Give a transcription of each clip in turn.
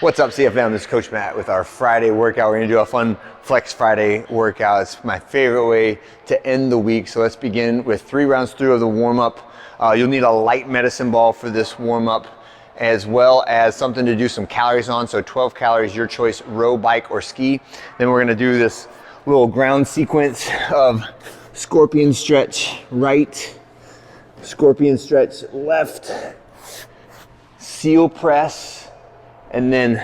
What's up, CFM? This is Coach Matt with our Friday workout. We're gonna do a fun Flex Friday workout. It's my favorite way to end the week. So let's begin with 3 rounds through of the warm-up. You'll need a light medicine ball for this warm-up, as well as something to do some calories on. So 12 calories, your choice, row, bike, or ski. Then we're gonna do this little ground sequence of scorpion stretch right, scorpion stretch left, seal press, and then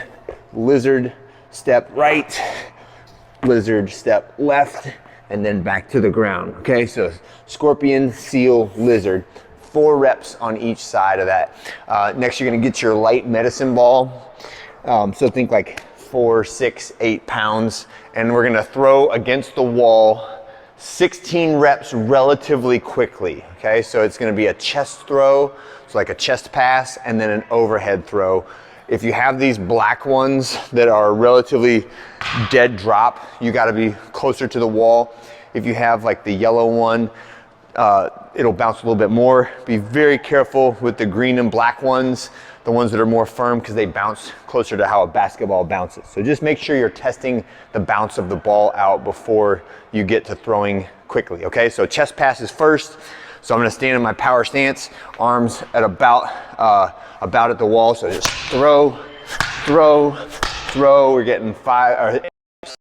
lizard step right, lizard step left, and then back to the ground. Okay, so scorpion, seal, lizard. 4 reps on each side of that. Next, you're gonna get your light medicine ball. So think like 4, 6, 8 pounds. And we're gonna throw against the wall 16 reps relatively quickly. Okay, so it's gonna be a chest throw, so like a chest pass, and then an overhead throw. If you have these black ones that are relatively dead drop, you gotta be closer to the wall. If you have like the yellow one, it'll bounce a little bit more. Be very careful with the green and black ones, the ones that are more firm, because they bounce closer to how a basketball bounces. So just make sure you're testing the bounce of the ball out before you get to throwing quickly, okay? So chest pass is first. So I'm gonna stand in my power stance, arms at about at the wall. So just throw, throw, throw. We're getting 5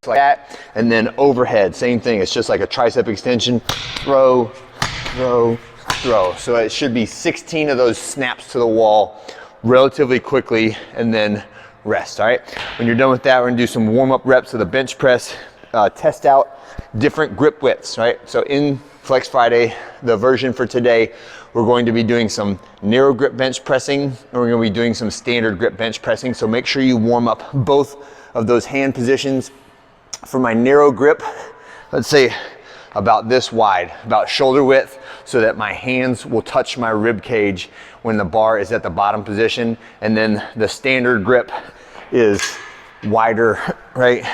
like that. And then overhead, same thing. It's just like a tricep extension. Throw, throw, throw. So it should be 16 of those snaps to the wall relatively quickly, and then rest, all right? When you're done with that, we're gonna do some warm-up reps of the bench press, test out different grip widths, right? So in Flex Friday, the version for today, we're going to be doing some narrow grip bench pressing, and we're gonna be doing some standard grip bench pressing. So make sure you warm up both of those hand positions. For my narrow grip, let's say about this wide, about shoulder width, so that my hands will touch my rib cage when the bar is at the bottom position. And then the standard grip is wider, right?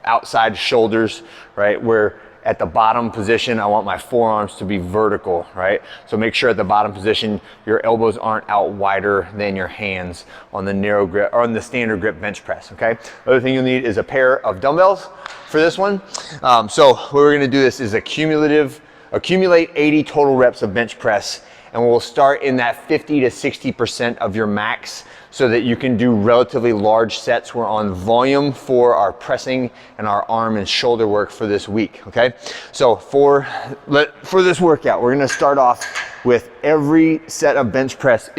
Outside shoulders, right? Where at the bottom position, I want my forearms to be vertical, right? So make sure at the bottom position, your elbows aren't out wider than your hands on the narrow grip or on the standard grip bench press, okay? The other thing you'll need is a pair of dumbbells for this one. So what we're gonna do this is accumulate 80 total reps of bench press, and we'll start in that 50 to 60% of your max, so that you can do relatively large sets. We're on volume for our pressing and our arm and shoulder work for this week, okay? So for this workout, we're gonna start off with every set of bench press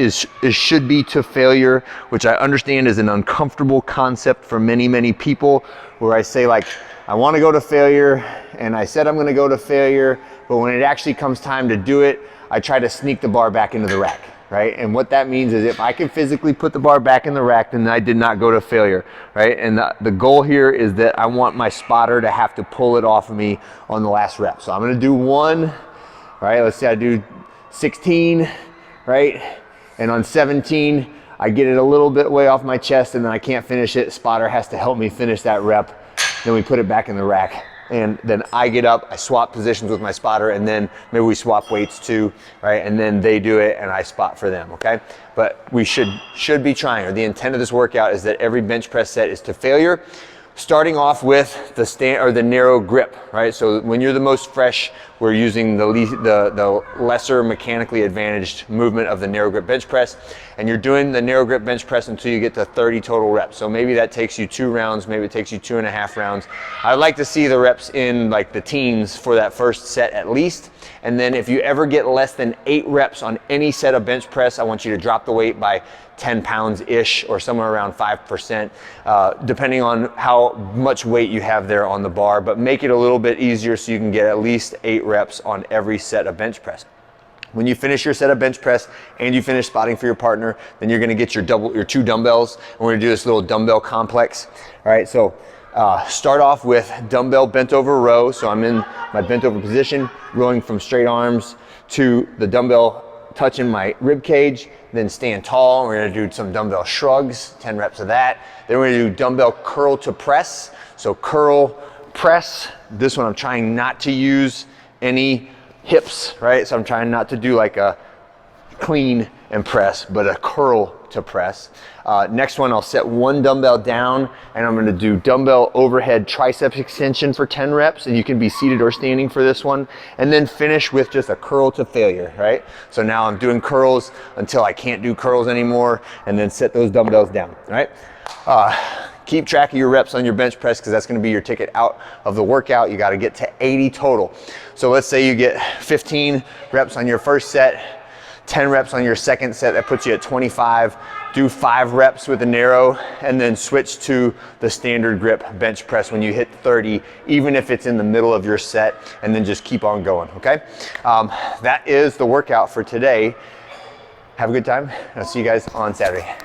should be to failure, which I understand is an uncomfortable concept for many, many people, where I say like, I wanna go to failure, and I said I'm gonna go to failure, but when it actually comes time to do it, I try to sneak the bar back into the rack. Right? And what that means is if I can physically put the bar back in the rack, then I did not go to failure, right? And the goal here is that I want my spotter to have to pull it off of me on the last rep. So I'm gonna do 1, right? Let's say I do 16, right? And on 17, I get it a little bit way off my chest, and then I can't finish it. Spotter has to help me finish that rep. Then we put it back in the rack. And then I get up, I swap positions with my spotter, and then maybe we swap weights too, right? And then they do it and I spot for them, okay? But we should be trying, or the intent of this workout is that every bench press set is to failure, starting off with the narrow grip, right? So when you're the most fresh, we're using the lesser mechanically advantaged movement of the narrow grip bench press, and you're doing the narrow grip bench press until you get to 30 total reps. So maybe that takes you 2 rounds, maybe it takes you 2.5 rounds. I'd like to see the reps in like the teens for that first set at least. And then if you ever get less than 8 reps on any set of bench press, I want you to drop the weight by 10 pounds-ish, or somewhere around 5%, depending on how much weight you have there on the bar, but make it a little bit easier so you can get at least 8 reps on every set of bench press. When you finish your set of bench press and you finish spotting for your partner, then you're gonna get your 2 dumbbells, and we're gonna do this little dumbbell complex. All right, so start off with dumbbell bent over row. So I'm in my bent over position, rowing from straight arms to the dumbbell touching my rib cage, then stand tall. We're gonna do some dumbbell shrugs, 10 reps of that. Then we're gonna do dumbbell curl to press. So curl, press. This one I'm trying not to use any hips, right? So I'm trying not to do like a clean and press, but a curl to press. Next one, I'll set one dumbbell down and I'm gonna do dumbbell overhead tricep extension for 10 reps, and you can be seated or standing for this one, and then finish with just a curl to failure, right? So now I'm doing curls until I can't do curls anymore, and then set those dumbbells down, right? Keep track of your reps on your bench press, because that's going to be your ticket out of the workout. You got to get to 80 total. So let's say you get 15 reps on your first set, 10 reps on your second set, that puts you at 25. Do 5 reps with a narrow, and then switch to the standard grip bench press when you hit 30, even if it's in the middle of your set, and then just keep on going, okay? That is the workout for today. Have a good time. I'll see you guys on Saturday.